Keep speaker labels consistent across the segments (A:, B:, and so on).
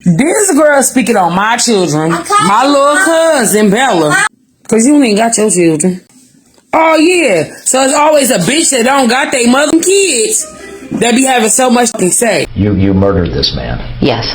A: This girl speaking on my children, my little cousin Bella, cause you ain't got your children. Oh yeah, so it's always a bitch that don't got they mother kids that be having so much to say.
B: You murdered this man.
C: Yes.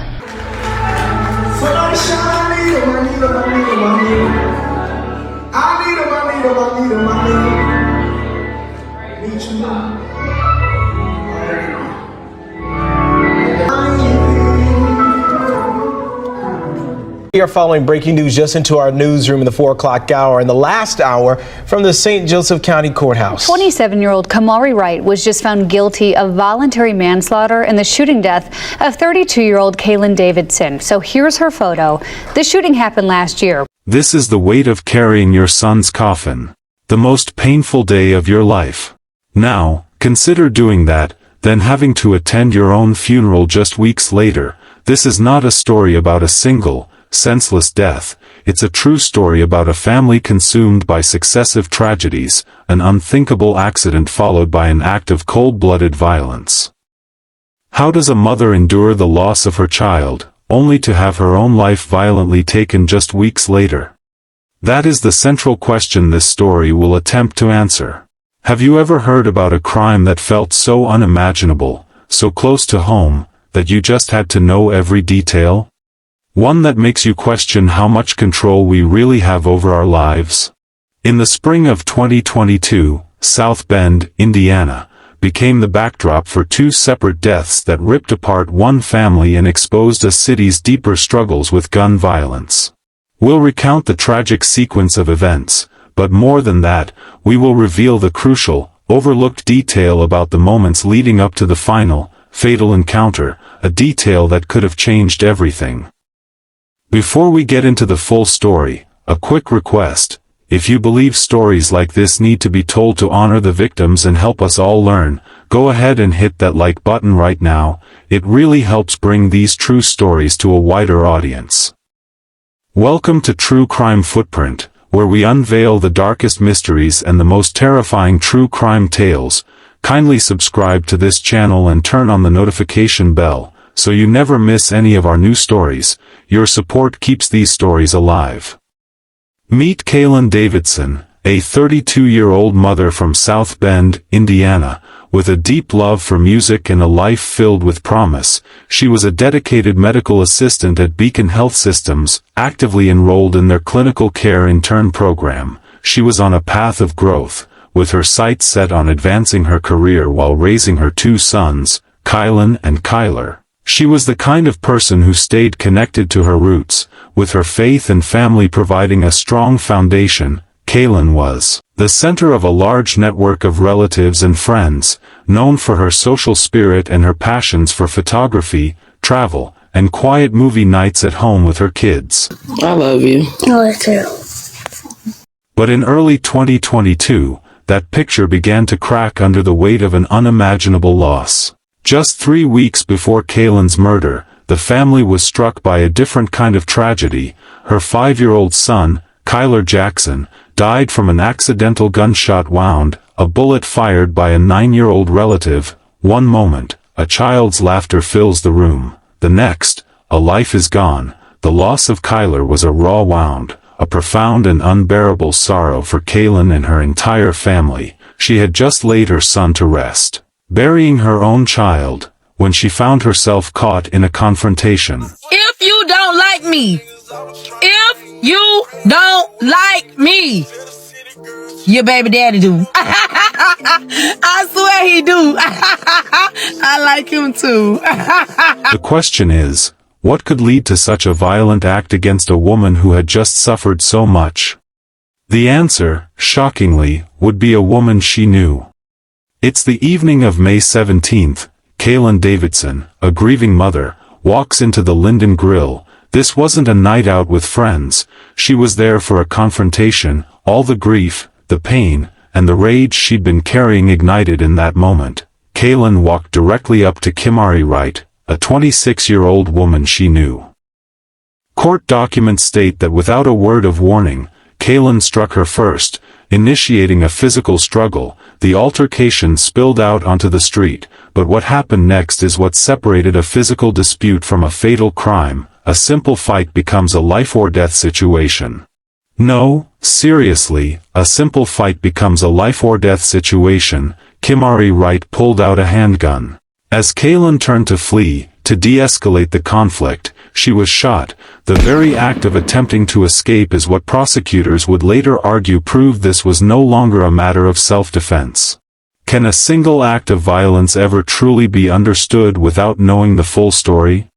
D: We are following breaking news just into our newsroom in the 4 o'clock hour, in the last hour from the St. Joseph County Courthouse.
E: 27-year-old Kamari Wright was just found guilty of voluntary manslaughter in the shooting death of 32-year-old Kaylin Davidson. So here's her photo. The shooting happened last year.
F: This is the weight of carrying your son's coffin. The most painful day of your life. Now, consider doing that, then having to attend your own funeral just weeks later. This is not a story about a single, senseless death. It's a true story about a family consumed by successive tragedies, an unthinkable accident followed by an act of cold-blooded violence. How does a mother endure the loss of her child, only to have her own life violently taken just weeks later? That is the central question this story will attempt to answer. Have you ever heard about a crime that felt so unimaginable, so close to home, that you just had to know every detail? One that makes you question how much control we really have over our lives? In the spring of 2022, South Bend, Indiana, became the backdrop for two separate deaths that ripped apart one family and exposed a city's deeper struggles with gun violence. We'll recount the tragic sequence of events, but more than that, we will reveal the crucial, overlooked detail about the moments leading up to the final, fatal encounter, a detail that could have changed everything. Before we get into the full story, a quick request. If you believe stories like this need to be told to honor the victims and help us all learn, go ahead and hit that like button right now. It really helps bring these true stories to a wider audience. Welcome to True Crime Footprint, where we unveil the darkest mysteries and the most terrifying true crime tales. Kindly subscribe to this channel and turn on the notification bell, so you never miss any of our new stories. Your support keeps these stories alive. Meet Kaylin Davidson, a 32-year-old mother from South Bend, Indiana, with a deep love for music and a life filled with promise. She was a dedicated medical assistant at Beacon Health Systems, actively enrolled in their clinical care intern program. She was on a path of growth, with her sights set on advancing her career while raising her two sons, Kylan and Kyler. She was the kind of person who stayed connected to her roots, with her faith and family providing a strong foundation. Kaylin was the center of a large network of relatives and friends, known for her social spirit and her passions for photography, travel, and quiet movie nights at home with her kids.
A: I love you.
G: I love too.
F: But in early 2022, that picture began to crack under the weight of an unimaginable loss. Just 3 weeks before Kaylin's murder, the family was struck by a different kind of tragedy. Her 5-year-old son, Kyler Jackson, died from an accidental gunshot wound, a bullet fired by a 9-year-old relative. One moment, a child's laughter fills the room. The next, a life is gone. The loss of Kyler was a raw wound, a profound and unbearable sorrow for Kaylin and her entire family. She had just laid her son to rest, burying her own child, when she found herself caught in a confrontation.
A: If you don't like me, your baby daddy do. I swear he do. I like him too.
F: The question is, what could lead to such a violent act against a woman who had just suffered so much? The answer, shockingly, would be a woman she knew. It's the evening of May 17th. Kaylin Davidson, a grieving mother, walks into the Linden Grill. This wasn't a night out with friends. She was there for a confrontation. All the grief, the pain, and the rage she'd been carrying ignited in that moment. Kaylin walked directly up to Kamari Wright, a 26-year-old woman she knew. Court documents state that without a word of warning, Kaylin struck her first, initiating a physical struggle. The altercation spilled out onto the street, but what happened next is what separated a physical dispute from a fatal crime. a simple fight becomes a life-or-death situation. No, seriously, a simple fight becomes a life-or-death situation. Kimari Wright pulled out a handgun. As Kaylin turned to flee, to de-escalate the conflict, she was shot. The very act of attempting to escape is what prosecutors would later argue proved this was no longer a matter of self-defense. Can a single act of violence ever truly be understood without knowing the full story?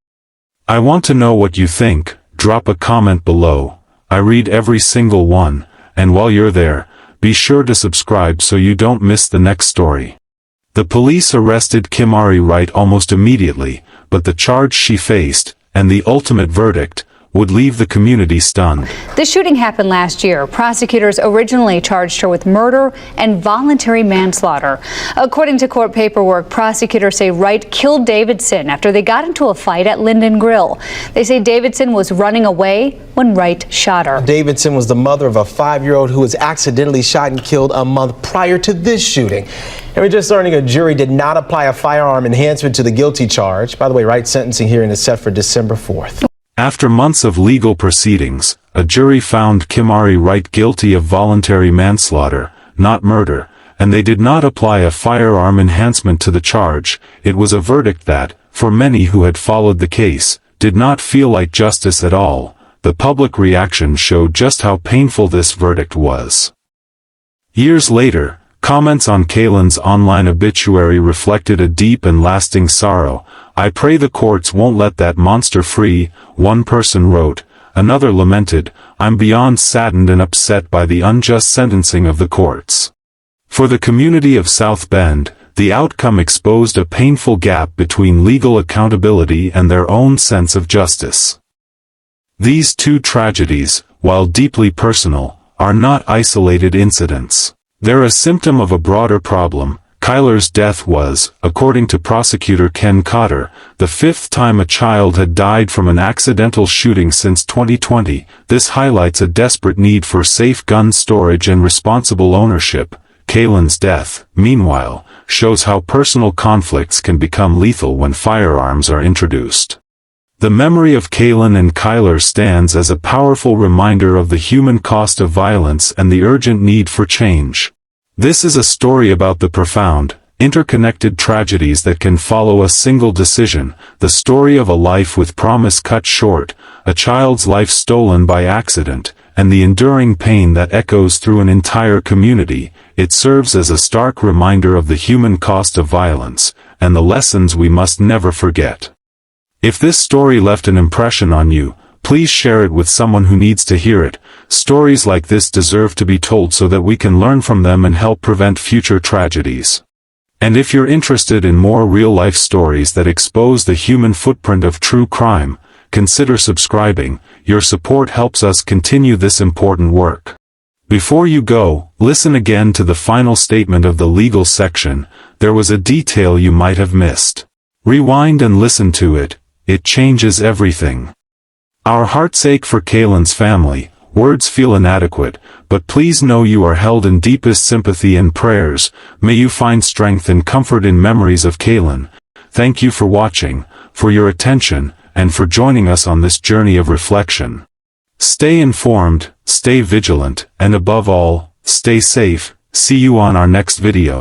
F: I want to know what you think. Drop a comment below. I read every single one, and while you're there, be sure to subscribe so you don't miss the next story. The police arrested Kimari Wright almost immediately, but the charge she faced, and the ultimate verdict, would leave the community stunned.
E: The shooting happened last year. Prosecutors originally charged her with murder and voluntary manslaughter. According to court paperwork, prosecutors say Wright killed Davidson after they got into a fight at Linden Grill. They say Davidson was running away when Wright shot her.
D: Davidson was the mother of a 5-year-old who was accidentally shot and killed a month prior to this shooting. And we're just learning a jury did not apply a firearm enhancement to the guilty charge. By the way, Wright's sentencing hearing is set for December 4th.
F: After months of legal proceedings, a jury found Kimari Wright guilty of voluntary manslaughter, not murder, and they did not apply a firearm enhancement to the charge. It was a verdict that, for many who had followed the case, did not feel like justice at all. The public reaction showed just how painful this verdict was. Years later, comments on Kaylin's online obituary reflected a deep and lasting sorrow. "I pray the courts won't let that monster free," one person wrote. Another lamented, "I'm beyond saddened and upset by the unjust sentencing of the courts." For the community of South Bend, the outcome exposed a painful gap between legal accountability and their own sense of justice. These two tragedies, while deeply personal, are not isolated incidents. They're a symptom of a broader problem. Kyler's death was, according to prosecutor Ken Cotter, the 5th time a child had died from an accidental shooting since 2020. This highlights a desperate need for safe gun storage and responsible ownership. Kaylin's death, meanwhile, shows how personal conflicts can become lethal when firearms are introduced. The memory of Kaylin and Kyler stands as a powerful reminder of the human cost of violence and the urgent need for change. This is a story about the profound, interconnected tragedies that can follow a single decision, the story of a life with promise cut short, a child's life stolen by accident, and the enduring pain that echoes through an entire community. It serves as a stark reminder of the human cost of violence, and the lessons we must never forget. If this story left an impression on you, please share it with someone who needs to hear it. Stories like this deserve to be told so that we can learn from them and help prevent future tragedies. And if you're interested in more real-life stories that expose the human footprint of true crime, consider subscribing. Your support helps us continue this important work. Before you go, listen again to the final statement of the legal section. There was a detail you might have missed. Rewind and listen to it. It changes everything. Our hearts ache for Kaylin's family. Words feel inadequate, but please know you are held in deepest sympathy and prayers. May you find strength and comfort in memories of Kaylin. Thank you for watching, for your attention, and for joining us on this journey of reflection. Stay informed, stay vigilant, and above all, stay safe. See you on our next video.